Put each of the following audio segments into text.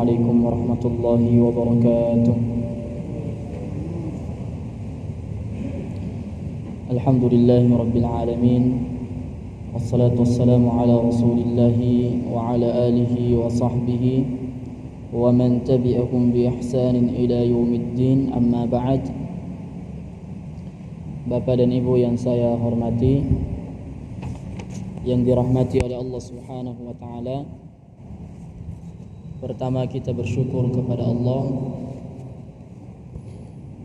عليكم ورحمة الله وبركاته. الحمد لله رب العالمين، والصلاة والسلام على رسول الله وعلى آله وصحبه ومن تبعهم بإحسان إلى يوم الدين. أما بعد. Bapak dan Ibu yang saya hormati, yang dirahmati oleh Allah Subhanahu wa taala. Pertama, kita bersyukur kepada Allah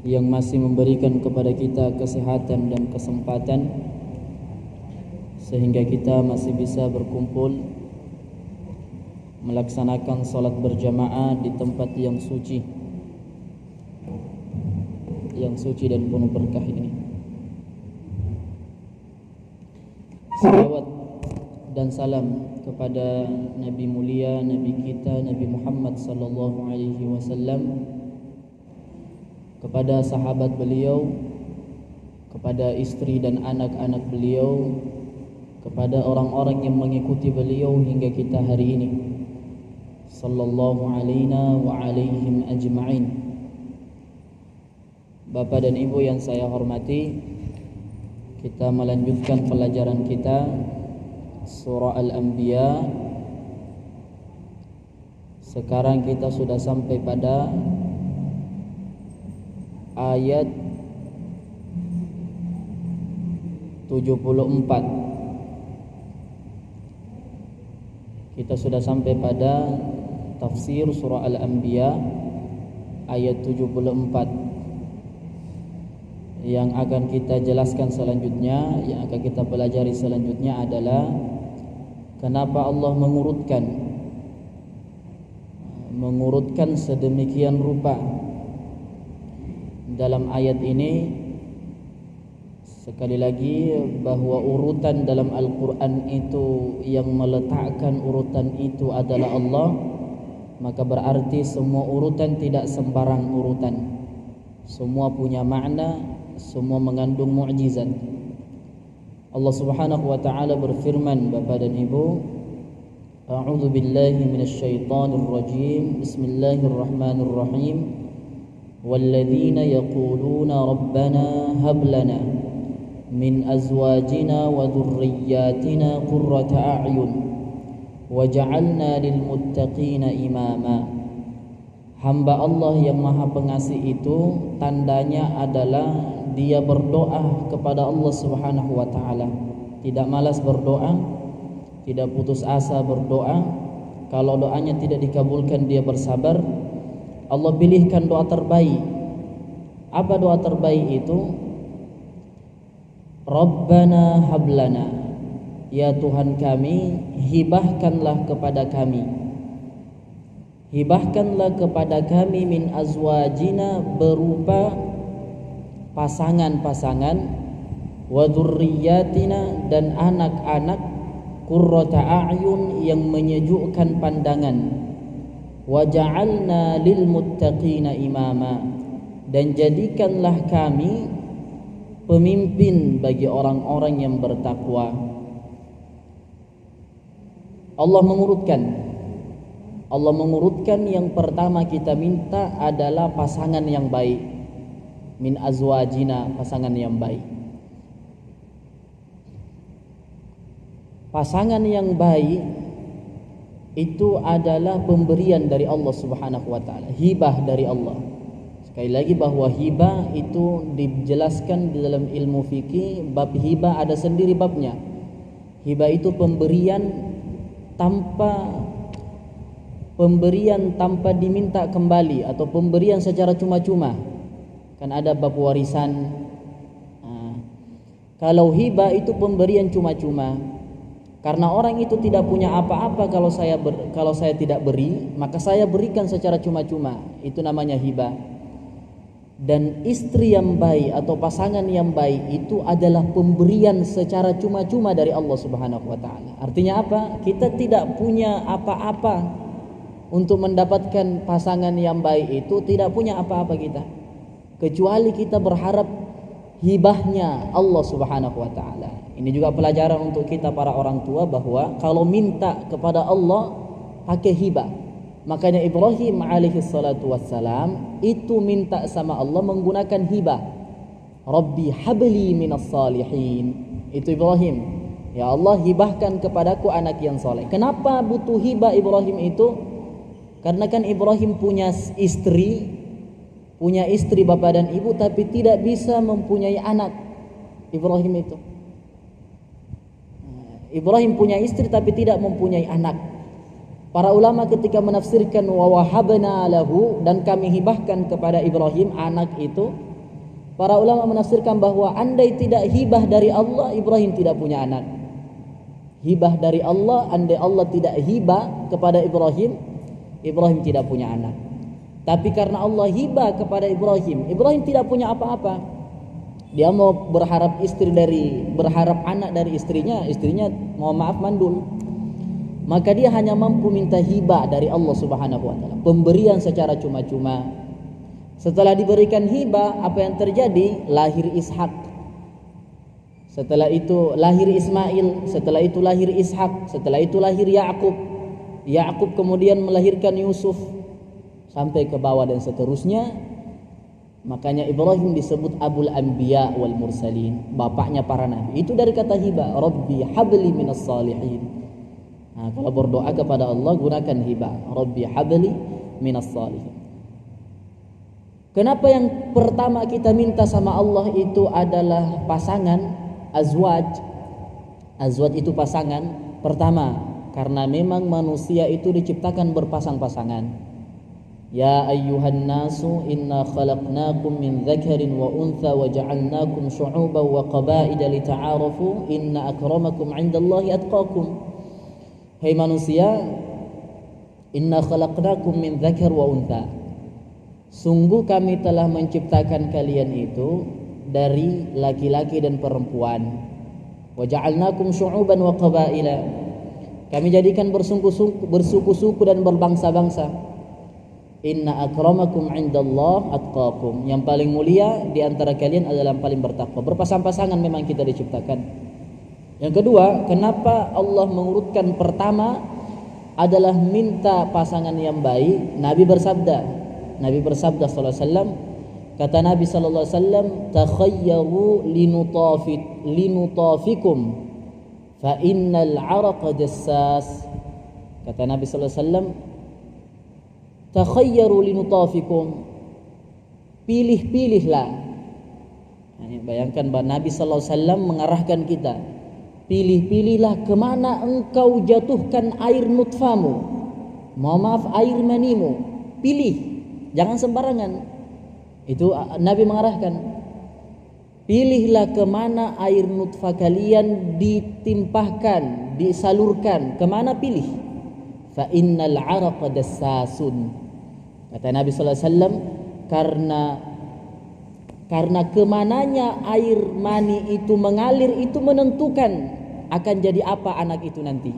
yang masih memberikan kepada kita kesehatan dan kesempatan sehingga kita masih bisa berkumpul melaksanakan salat berjamaah di tempat yang suci dan penuh berkah ini. Salawat dan salam kepada Nabi mulia, Nabi kita, Nabi Muhammad sallallahu alaihi wasallam, kepada sahabat beliau, kepada istri dan anak-anak beliau, kepada orang-orang yang mengikuti beliau hingga kita hari ini. Sallallahu alaina wa alaihim ajma'in. Bapak dan Ibu yang saya hormati, kita melanjutkan pelajaran kita Surah Al-Anbiya. Sekarang kita sudah sampai pada ayat 74. Kita sudah sampai pada tafsir Surah Al-Anbiya ayat 74. Yang akan kita jelaskan selanjutnya, yang akan kita pelajari selanjutnya adalah kenapa Allah mengurutkan sedemikian rupa dalam ayat ini. Sekali lagi, bahwa urutan dalam Al-Quran itu, yang meletakkan urutan itu adalah Allah, maka berarti semua urutan tidak sembarang urutan. Semua punya makna, semua mengandung mukjizat. Allah Subhanahu wa taala berfirman, Bapak dan Ibu, A'udzu billahi minasyaitonir rajim. Bismillahirrahmanirrahim. Walladzina yaquluna rabbana hab lana min azwajina wa dhurriyyatina qurrata a'yun waj'alna lil muttaqina imama. Hamba Allah yang Maha Pengasih itu tandanya adalah dia berdoa kepada Allah Subhanahu wa taala. Tidak malas berdoa, tidak putus asa berdoa. Kalau doanya tidak dikabulkan, dia bersabar. Allah pilihkan doa terbaik. Apa doa terbaik itu? Rabbana hablana. Ya Tuhan kami, hibahkanlah kepada kami. Hibahkanlah kepada kami min azwajina, berupa pasangan-pasangan, wa dzurriyyatina, dan anak-anak, qurrata a'yun, yang menyejukkan pandangan, wa ja'alna lil muttaqina imama, dan jadikanlah kami pemimpin bagi orang-orang yang bertakwa. Allah mengurutkan yang pertama kita minta adalah pasangan yang baik. Min azwajina, pasangan yang baik. Pasangan yang baik itu adalah pemberian dari Allah Subhanahu wa taala, hibah dari Allah. Sekali lagi, bahwa hibah itu dijelaskan di dalam ilmu fikih, bab hibah ada sendiri babnya. Hibah itu pemberian tanpa diminta kembali, atau pemberian secara cuma-cuma. Kan ada bab warisan. Kalau hibah itu pemberian cuma-cuma, karena orang itu tidak punya apa-apa. Kalau saya tidak beri, maka saya berikan secara cuma-cuma. Itu namanya hibah. Dan istri yang baik atau pasangan yang baik itu adalah pemberian secara cuma-cuma dari Allah Subhanahu wa taala. Artinya apa? Kita tidak punya apa-apa untuk mendapatkan pasangan yang baik itu, tidak punya apa-apa kita, kecuali kita berharap hibahnya Allah Subhanahu wa taala. Ini juga pelajaran untuk kita para orang tua, bahwa kalau minta kepada Allah pakai hibah. Makanya Ibrahim alaihi salatu wassalam itu minta sama Allah menggunakan hibah. Rabbi habli minas salihin. Itu Ibrahim. Ya Allah, hibahkan kepadaku anak yang soleh. Kenapa butuh hibah Ibrahim itu? Karena kan Ibrahim punya istri bapa dan ibu, tapi tidak bisa mempunyai anak. Ibrahim itu. Ibrahim punya istri tapi tidak mempunyai anak. Para ulama ketika menafsirkan wa wahabna lahu, dan kami hibahkan kepada Ibrahim anak itu, para ulama menafsirkan bahwa andai tidak hibah dari Allah, Ibrahim tidak punya anak. Hibah dari Allah, andai Allah tidak hibah kepada Ibrahim, Ibrahim tidak punya anak. Tapi karena Allah hibah kepada Ibrahim, Ibrahim tidak punya apa-apa. Dia mau berharap anak dari istrinya mohon maaf mandul. Maka dia hanya mampu minta hibah dari Allah Subhanahu wa taala, pemberian secara cuma-cuma. Setelah diberikan hibah, apa yang terjadi? Lahir Ishak. Setelah itu lahir Ismail, setelah itu lahir Ishak, setelah itu lahir Yakub. Yakub kemudian melahirkan Yusuf sampai ke bawah dan seterusnya. Makanya Ibrahim disebut Abul Anbiya wal Mursalin, bapaknya para nabi. Itu dari kata hibah, Rabbi habli minas salihin. Nah, kalau berdoa kepada Allah gunakan hibah, Rabbi habli minas salihin. Kenapa yang pertama kita minta sama Allah itu adalah pasangan, azwaj? Azwaj itu pasangan. Pertama, karena memang manusia itu diciptakan berpasang-pasangan. Ya ayyuhan nasu inna khalaqnakum min dzakarin wa untha wa ja'alnakum syu'uban wa qabaila lita'arafu inna akramakum 'indallahi atqakum. Hai manusia, inna khalaqnakum min dzakar wa untha. Sungguh kami telah menciptakan kalian itu dari laki-laki dan perempuan. Wa ja'alnakum syu'uban wa qabaila. Kami jadikan bersuku-suku dan berbangsa-bangsa. Inna akramakum 'indallah atqakum. Yang paling mulia di antara kalian adalah yang paling bertakwa. Berpasang-pasangan memang kita diciptakan. Yang kedua, kenapa Allah mengurutkan pertama adalah minta pasangan yang baik? Nabi bersabda sallallahu alaihi wasallam, kata Nabi sallallahu alaihi wasallam, takhayyaru linutafikum fa innal 'araqa jassas. Kata Nabi sallallahu alaihi wasallam, takhayyaru linutafikum, pilih-pilihlah. Bayangkan bahwa Nabi sallallahu alaihi wasallam mengarahkan kita, pilih-pilihlah kemana engkau jatuhkan air nutfamu, air manimu. Pilih, jangan sembarangan. Itu Nabi mengarahkan. Pilihlah kemana air nutfah kalian ditimpahkan, disalurkan. Kemana pilih? Fa innal 'araqa dassasun. Kata Nabi sallallahu alaihi wasallam, karena kemananya air mani itu mengalir itu menentukan akan jadi apa anak itu nanti.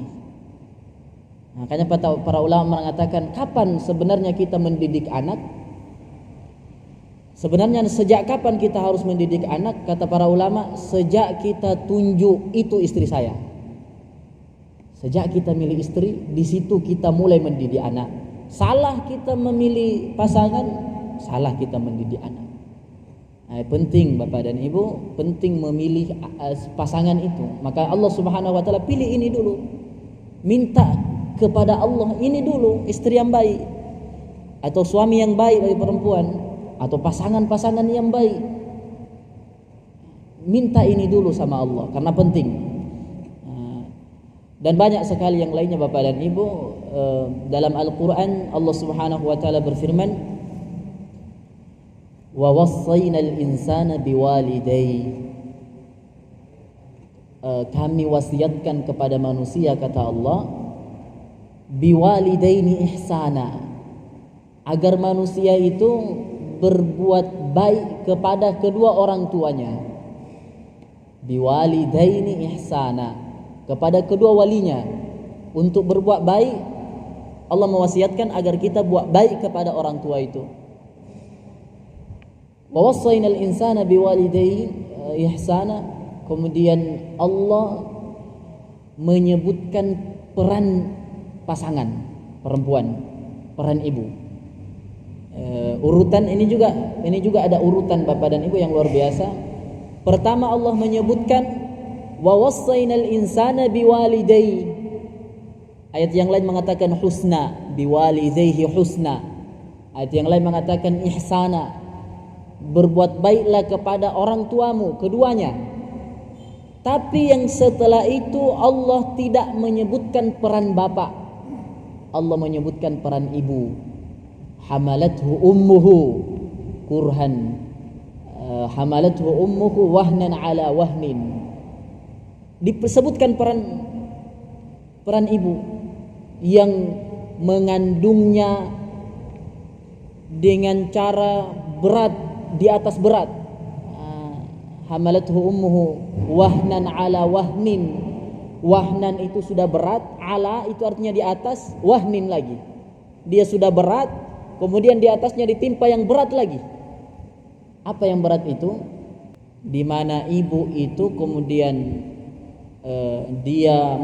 Makanya para ulama mengatakan, kapan sebenarnya kita mendidik anak? Sebenarnya sejak kapan kita harus mendidik anak? Kata para ulama, sejak kita tunjuk itu istri saya. Sejak kita milih istri, di situ kita mulai mendidik anak. Salah kita memilih pasangan, salah kita mendidik anak. Penting Bapak dan Ibu, penting memilih pasangan itu. Maka Allah Subhanahu wa taala pilih ini dulu. Minta kepada Allah ini dulu, istri yang baik atau suami yang baik bagi perempuan atau pasangan-pasangan yang baik. Minta ini dulu sama Allah karena penting. Dan banyak sekali yang lainnya Bapak dan Ibu. Dalam Al-Quran Allah Subhanahu wa taala berfirman, wa wassaynal insana biwalidayhi. Kami wasiatkan kepada manusia, kata Allah, biwalidaini ihsana, agar manusia itu berbuat baik kepada kedua orang tuanya. Biwalidaini ihsana, kepada kedua walinya. Untuk berbuat baik, Allah mewasiatkan agar kita buat baik kepada orang tua itu. Wa wassaynal insana biwalidayhi ihsana. Kemudian Allah menyebutkan peran pasangan perempuan. peran ibu. Urutan ini juga ada urutan bapak dan ibu yang luar biasa. Pertama Allah menyebutkan wa wassaynal insana biwalidayhi. Ayat yang lain mengatakan husna, biwalidayhi husna. Ayat yang lain mengatakan ihsana, berbuat baiklah kepada orang tuamu, keduanya. Tapi yang setelah itu Allah tidak menyebutkan peran bapak. Allah menyebutkan peran ibu. Hamalathu ummuhu kurhan, hamalathu ummuhu wahnan ala wahnin. Disebutkan peran ibu yang mengandungnya dengan cara berat di atas berat. Hamalathu ummuhu wahnan ala wahnin. Wahnan itu sudah berat, ala itu artinya di atas, wahnin lagi. Dia sudah berat, kemudian di atasnya ditimpa yang berat lagi. Apa yang berat itu? Di mana ibu itu kemudian dia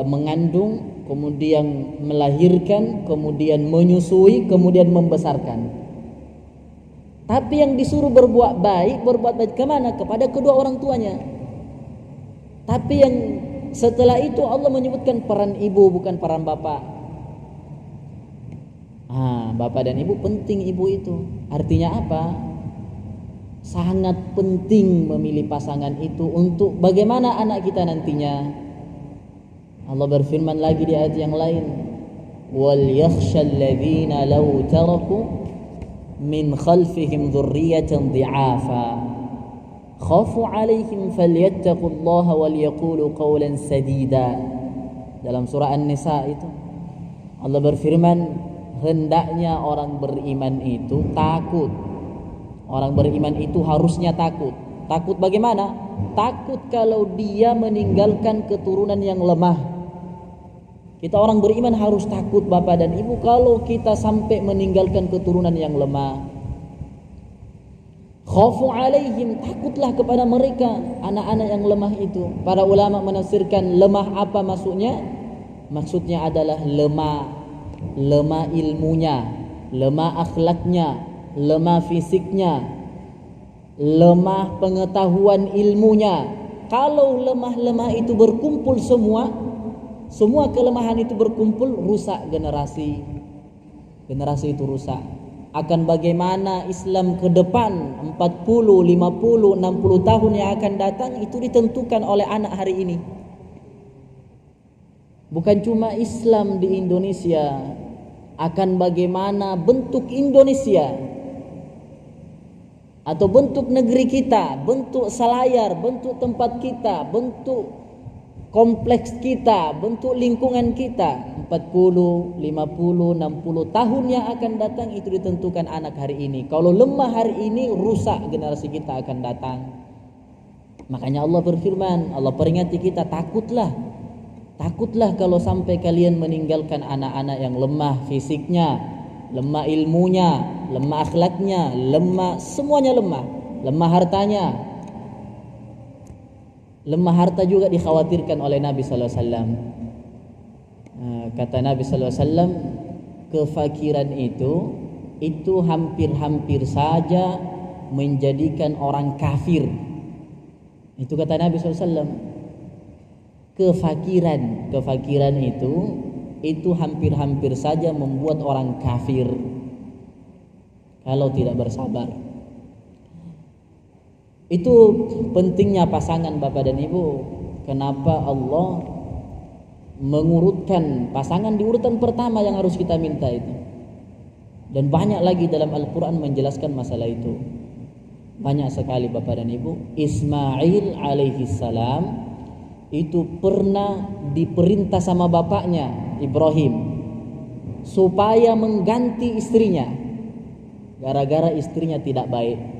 mengandung, kemudian melahirkan, kemudian menyusui, kemudian membesarkan. Tapi yang disuruh berbuat baik kemana? Kepada kedua orang tuanya. Tapi yang setelah itu Allah menyebutkan peran ibu, bukan peran bapak. Bapak dan ibu penting ibu itu. Artinya apa? Sangat penting memilih pasangan itu untuk bagaimana anak kita nantinya. Allah berfirman lagi di ayat yang lain, wal yakhshal ladzina law taraku min khalfihim dhurriyatan dhi'afa khafu 'alaihim falyattaqullaha wal yaqulu qawlan sadida. Dalam surah An-Nisa itu Allah berfirman, hendaknya orang beriman itu takut. Orang beriman itu harusnya takut. Takut bagaimana? Takut kalau dia meninggalkan keturunan yang lemah. Kita orang beriman harus takut bapak dan ibu kalau kita sampai meninggalkan keturunan yang lemah. Khafu alaihim, takutlah kepada mereka, anak-anak yang lemah itu. Para ulama menafsirkan lemah apa maksudnya? Maksudnya adalah lemah ilmunya, lemah akhlaknya, lemah fisiknya, lemah pengetahuan ilmunya. Kalau lemah-lemah itu berkumpul semua kelemahan itu berkumpul, rusak generasi itu rusak. Akan bagaimana Islam ke depan 40, 50, 60 tahun yang akan datang itu ditentukan oleh anak hari ini. Bukan cuma Islam di Indonesia, akan bagaimana bentuk Indonesia atau bentuk negeri kita, bentuk Selayar, bentuk tempat kita, bentuk kompleks kita, bentuk lingkungan kita. 40, 50, 60 tahun yang akan datang itu ditentukan anak hari ini. Kalau lemah hari ini, rusak generasi kita akan datang. Makanya Allah berfirman, Allah peringati kita, takutlah kalau sampai kalian meninggalkan anak-anak yang lemah fisiknya, lemah ilmunya, lemah akhlaknya, semuanya lemah hartanya. Lemah harta juga dikhawatirkan oleh Nabi sallallahu alaihi wasallam. Kata Nabi sallallahu alaihi wasallam, kefakiran itu hampir-hampir saja menjadikan orang kafir. Itu kata Nabi sallallahu alaihi wasallam. Kefakiran itu hampir-hampir saja membuat orang kafir kalau tidak bersabar. Itu pentingnya pasangan bapak dan ibu. Kenapa Allah mengurutkan pasangan di urutan pertama yang harus kita minta itu. Dan banyak lagi dalam Al-Quran menjelaskan masalah itu. Banyak sekali bapak dan ibu. Ismail alaihi salam itu pernah diperintah sama bapaknya Ibrahim supaya mengganti istrinya gara-gara istrinya tidak baik.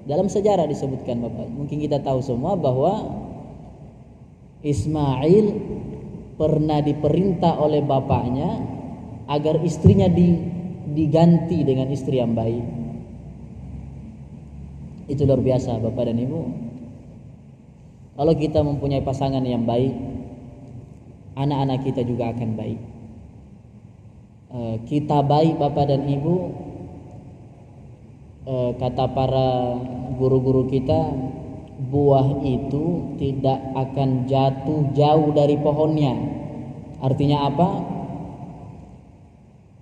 Dalam sejarah disebutkan bapak, mungkin kita tahu semua bahwa Ismail pernah diperintah oleh bapaknya agar istrinya diganti dengan istri yang baik. Itu luar biasa bapak dan ibu. Kalau kita mempunyai pasangan yang baik, anak-anak kita juga akan baik. kita baik Bapak dan Ibu, kata para guru-guru kita, buah itu tidak akan jatuh jauh dari pohonnya. Artinya apa?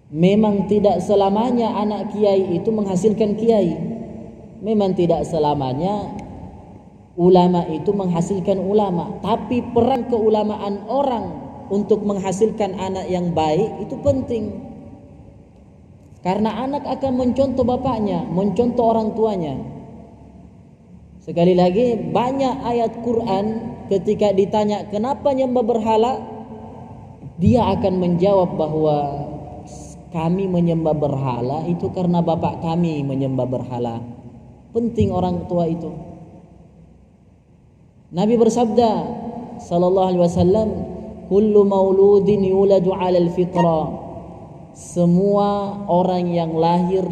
Memang tidak selamanya anak kiai itu menghasilkan kiai. Memang tidak selamanya ulama itu menghasilkan ulama. Tapi peran keulamaan orang untuk menghasilkan anak yang baik itu penting. Karena anak akan mencontoh bapaknya, mencontoh orang tuanya. Sekali lagi, banyak ayat Quran ketika ditanya kenapa nyembah berhala, dia akan menjawab bahwa kami menyembah berhala itu karena bapak kami menyembah berhala. Penting orang tua itu. Nabi bersabda sallallahu alaihi wasallam, kullu mauludin yuladu 'alal fitrah. Semua orang yang lahir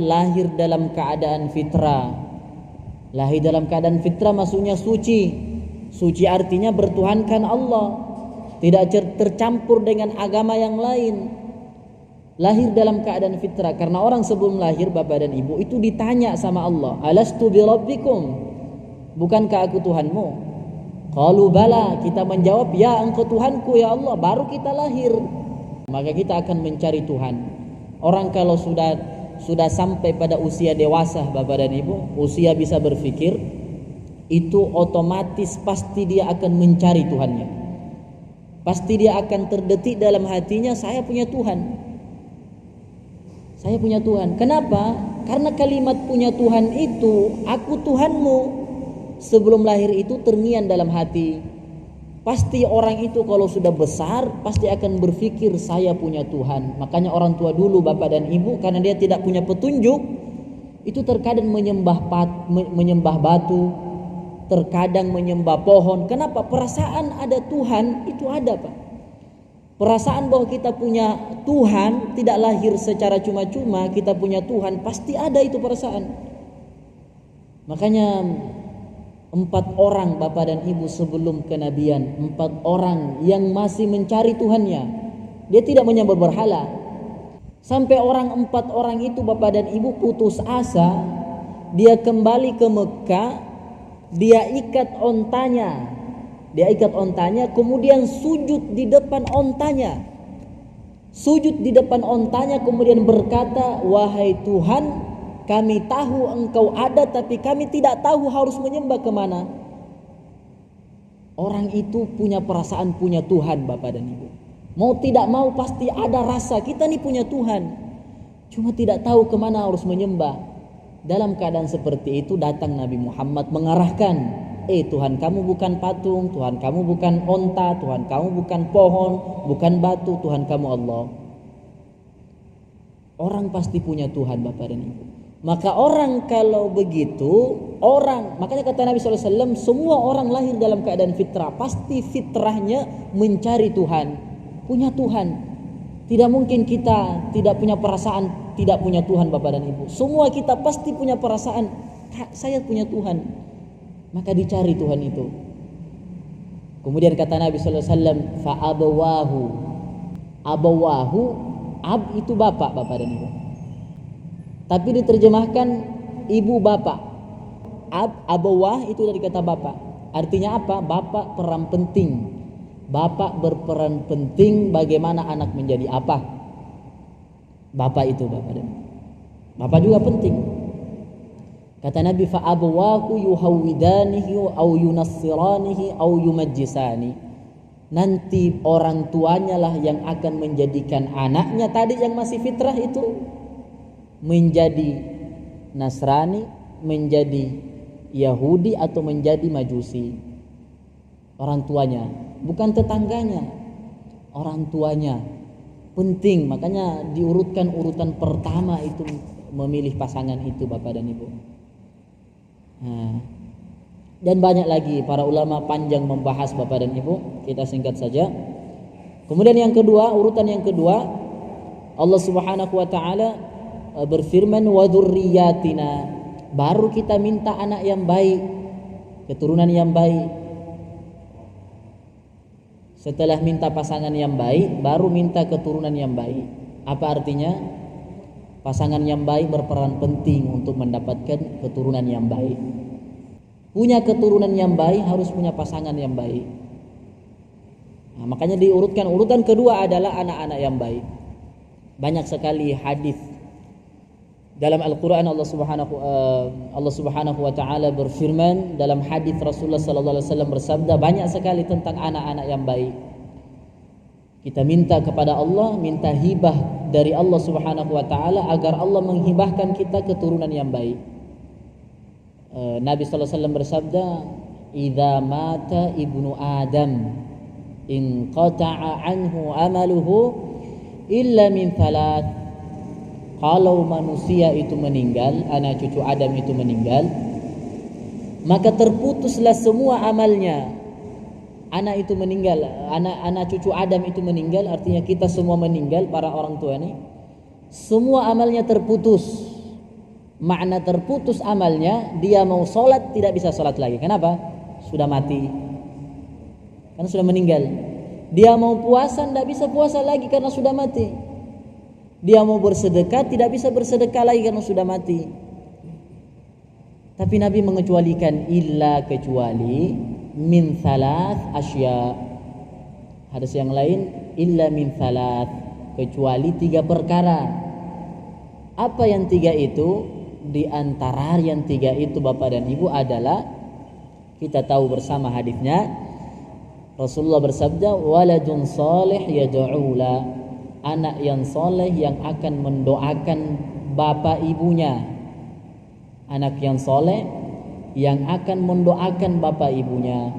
dalam keadaan fitrah. Lahir dalam keadaan fitrah maksudnya suci. Suci artinya bertuhankan Allah, tidak tercampur dengan agama yang lain. Lahir dalam keadaan fitrah. Karena orang sebelum lahir Bapak dan Ibu itu ditanya sama Allah, alastu birabbikum, bukankah aku Tuhanmu? Qalu bala, kita menjawab ya engkau Tuhanku ya Allah. Baru kita lahir, maka kita akan mencari Tuhan. Orang kalau sudah sampai pada usia dewasa Bapak dan Ibu, usia bisa berpikir, itu otomatis pasti dia akan mencari Tuhannya. Pasti dia akan terdetik dalam hatinya, saya punya Tuhan. Saya punya Tuhan. Kenapa? Karena kalimat punya Tuhan itu, aku Tuhanmu, sebelum lahir itu terngiang dalam hati. Pasti orang itu kalau sudah besar pasti akan berpikir saya punya Tuhan. Makanya orang tua dulu Bapak dan Ibu, karena dia tidak punya petunjuk, itu terkadang menyembah batu, terkadang menyembah pohon. Kenapa? Perasaan ada Tuhan itu ada, Pak. Perasaan bahwa kita punya Tuhan tidak lahir secara cuma-cuma, kita punya Tuhan pasti ada itu perasaan. Makanya 4 orang Bapak dan Ibu sebelum kenabian, 4 orang yang masih mencari Tuhannya, dia tidak menyembah berhala. Sampai 4 orang itu Bapak dan Ibu putus asa, dia kembali ke Mekah, dia ikat ontanya, kemudian sujud di depan ontanya. Sujud di depan ontanya kemudian berkata, wahai Tuhan, kami tahu engkau ada, tapi kami tidak tahu harus menyembah kemana. Orang itu punya perasaan punya Tuhan Bapak dan Ibu. Mau tidak mau pasti ada rasa kita nih punya Tuhan. Cuma tidak tahu kemana harus menyembah. Dalam keadaan seperti itu datang Nabi Muhammad mengarahkan, Tuhan kamu bukan patung, Tuhan kamu bukan onta, Tuhan kamu bukan pohon, bukan batu, Tuhan kamu Allah. Orang pasti punya Tuhan Bapak dan Ibu. Maka orang kalau begitu, makanya kata Nabi SAW, semua orang lahir dalam keadaan fitrah, pasti fitrahnya mencari Tuhan, punya Tuhan. Tidak mungkin kita tidak punya perasaan, tidak punya Tuhan Bapak dan Ibu. Semua kita pasti punya perasaan, saya punya Tuhan. Maka dicari Tuhan itu. Kemudian kata Nabi SAW, fa'abawahu. Abawahu, ab itu bapak dan Ibu. Tapi diterjemahkan ibu bapak. Abawah itu dari kata bapak. Artinya apa? Bapak peran penting. Bapak berperan penting bagaimana anak menjadi apa. Bapak itu Bapak dan Bapak juga penting. Kata Nabi, fa abawahu yuhawidanihi au yunassiranihi au yumajjisani. Nanti orang tuanya lah yang akan menjadikan anaknya tadi yang masih fitrah itu menjadi Nasrani, menjadi Yahudi atau menjadi Majusi. Orang tuanya, bukan tetangganya. Orang tuanya penting, makanya diurutkan urutan pertama itu memilih pasangan itu Bapak dan Ibu. Dan banyak lagi para ulama panjang membahas Bapak dan Ibu, kita singkat saja. Kemudian yang kedua, urutan yang kedua, Allah Subhanahu wa taala berfirman wa dzurriyyatina, baru kita minta anak yang baik, keturunan yang baik. Setelah minta pasangan yang baik, baru minta keturunan yang baik. Apa artinya? Pasangan yang baik berperan penting untuk mendapatkan keturunan yang baik. Punya keturunan yang baik harus punya pasangan yang baik. Nah, makanya diurutkan, urutan kedua adalah anak-anak yang baik. Banyak sekali hadis dalam Al-Qur'an. Allah Subhanahu wa taala berfirman dalam hadis Rasulullah sallallahu alaihi wasallam bersabda, banyak sekali tentang anak-anak yang baik. Kita minta kepada Allah, minta hibah dari Allah Subhanahu wa taala agar Allah menghibahkan kita keturunan yang baik. Nabi sallallahu alaihi wasallam bersabda, "Idza mata ibnu Adam, inqata'a anhu amaluhu illa min thalath." Kalau manusia itu meninggal, anak cucu Adam itu meninggal, maka terputuslah semua amalnya. Anak itu meninggal, anak cucu Adam itu meninggal, artinya kita semua meninggal, para orang tua ini. Semua amalnya terputus. Makna terputus amalnya, dia mau sholat tidak bisa sholat lagi. Kenapa? Sudah mati. Karena sudah meninggal. Dia mau puasa tidak bisa puasa lagi karena sudah mati. Dia mau bersedekah tidak bisa bersedekah lagi karena sudah mati. Tapi Nabi mengecualikan illa kecuali min thalath asya. Hadis yang lain illa min thalath, kecuali 3 perkara. Apa yang 3 itu? Di antara yang 3 itu Bapak dan Ibu adalah, kita tahu bersama hadisnya, Rasulullah bersabda, waladun salih yad'ula, anak yang soleh yang akan mendoakan bapak ibunya. Anak yang soleh yang akan mendoakan bapak ibunya.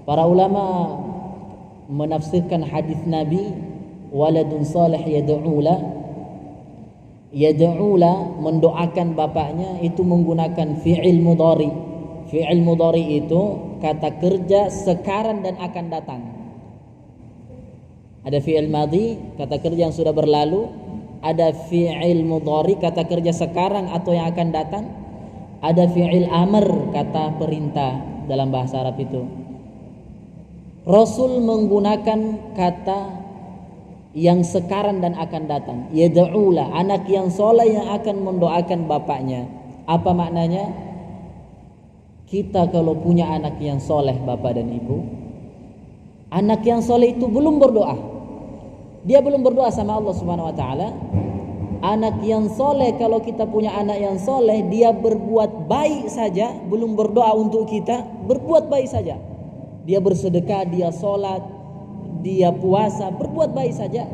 Para ulama menafsirkan hadis Nabi waladun salih yad'ula, mendoakan bapaknya itu menggunakan fi'il mudhari. Fi'il mudhari itu kata kerja sekarang dan akan datang. Ada fi'il madhi, kata kerja yang sudah berlalu. Ada fi'il mudhari, kata kerja sekarang atau yang akan datang. Ada fi'il amr, kata perintah dalam bahasa Arab itu. Rasul menggunakan kata yang sekarang dan akan datang. Yad'ula, anak yang soleh yang akan mendoakan bapaknya. Apa maknanya? Kita kalau punya anak yang soleh bapak dan ibu, anak yang soleh itu belum berdoa. Dia belum berdoa sama Allah Subhanahu wa taala. Anak yang soleh, kalau kita punya anak yang soleh, dia berbuat baik saja, belum berdoa untuk kita, berbuat baik saja. Dia bersedekah, dia sholat, dia puasa, berbuat baik saja.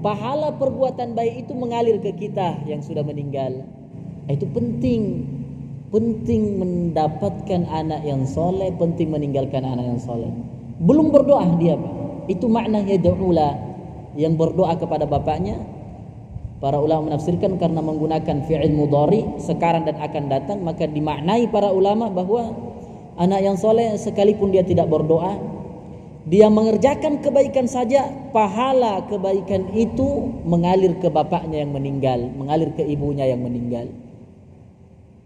Pahala perbuatan baik itu mengalir ke kita yang sudah meninggal. Itu penting mendapatkan anak yang soleh, penting meninggalkan anak yang soleh. Belum berdoa dia, Pak. Itu makna yad'ula, yang berdoa kepada bapaknya. Para ulama menafsirkan karena menggunakan fi'il mudhari sekarang dan akan datang, maka dimaknai para ulama bahwa anak yang soleh sekalipun dia tidak berdoa, dia mengerjakan kebaikan saja, pahala kebaikan itu mengalir ke bapaknya yang meninggal, mengalir ke ibunya yang meninggal.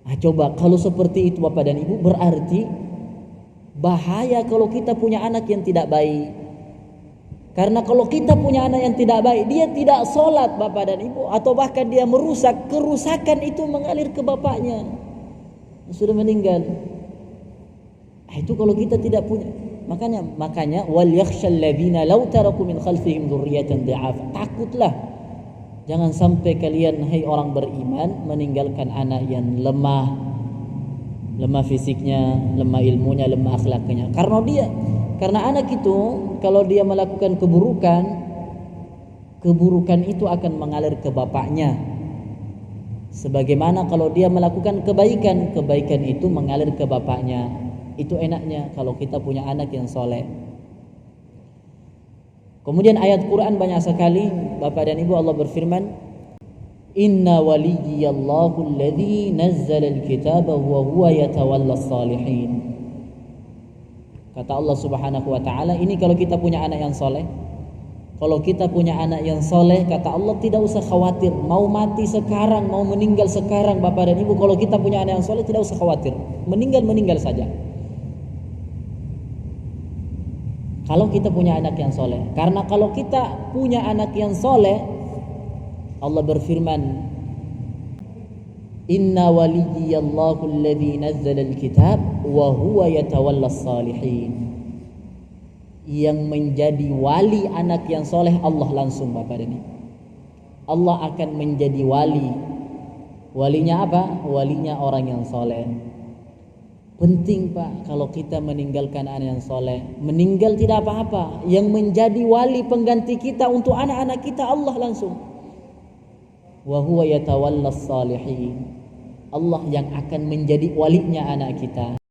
Nah, coba kalau seperti itu Bapak dan Ibu, berarti bahaya kalau kita punya anak yang tidak baik. Karena kalau kita punya anak yang tidak baik, dia tidak sholat Bapak dan Ibu, atau bahkan dia merusak, kerusakan itu mengalir ke bapaknya yang sudah meninggal. Nah, itu kalau kita tidak punya. Makanya wal yakhshal ladzina law taraku min khalfihim dzurriyyatan dha'afa. Takutlah jangan sampai kalian hai orang beriman meninggalkan anak yang lemah fisiknya, lemah ilmunya, lemah akhlaknya. Karena anak itu kalau dia melakukan keburukan itu akan mengalir ke bapaknya. Sebagaimana kalau dia melakukan kebaikan itu mengalir ke bapaknya. Itu enaknya kalau kita punya anak yang soleh. Kemudian ayat Quran banyak sekali Bapak dan Ibu. Allah berfirman, Inna waliyallahu alladhi nazzala al-kitaba wa huwa yatawallas salihin. Kata Allah Subhanahu wa taala, ini kalau kita punya anak yang soleh. Kalau kita punya anak yang soleh, kata Allah, tidak usah khawatir mau mati sekarang, mau meninggal sekarang Bapak dan Ibu. Kalau kita punya anak yang soleh, tidak usah khawatir, meninggal saja. Kalau kita punya anak yang soleh. Karena kalau kita punya anak yang soleh, Allah berfirman, Inna waliyallahu alladhi nazzala al-kitab wa huwa yatawallas salihin. Yang menjadi wali anak yang soleh Allah langsung, Bapak dan Ibu. Allah akan menjadi wali. Walinya apa? Walinya orang yang soleh. Penting, Pak, kalau kita meninggalkan anak yang soleh. Meninggal tidak apa-apa. Yang menjadi wali pengganti kita untuk anak-anak kita Allah langsung. Wa huwa yatawallas salihin. Allah yang akan menjadi walinya anak kita.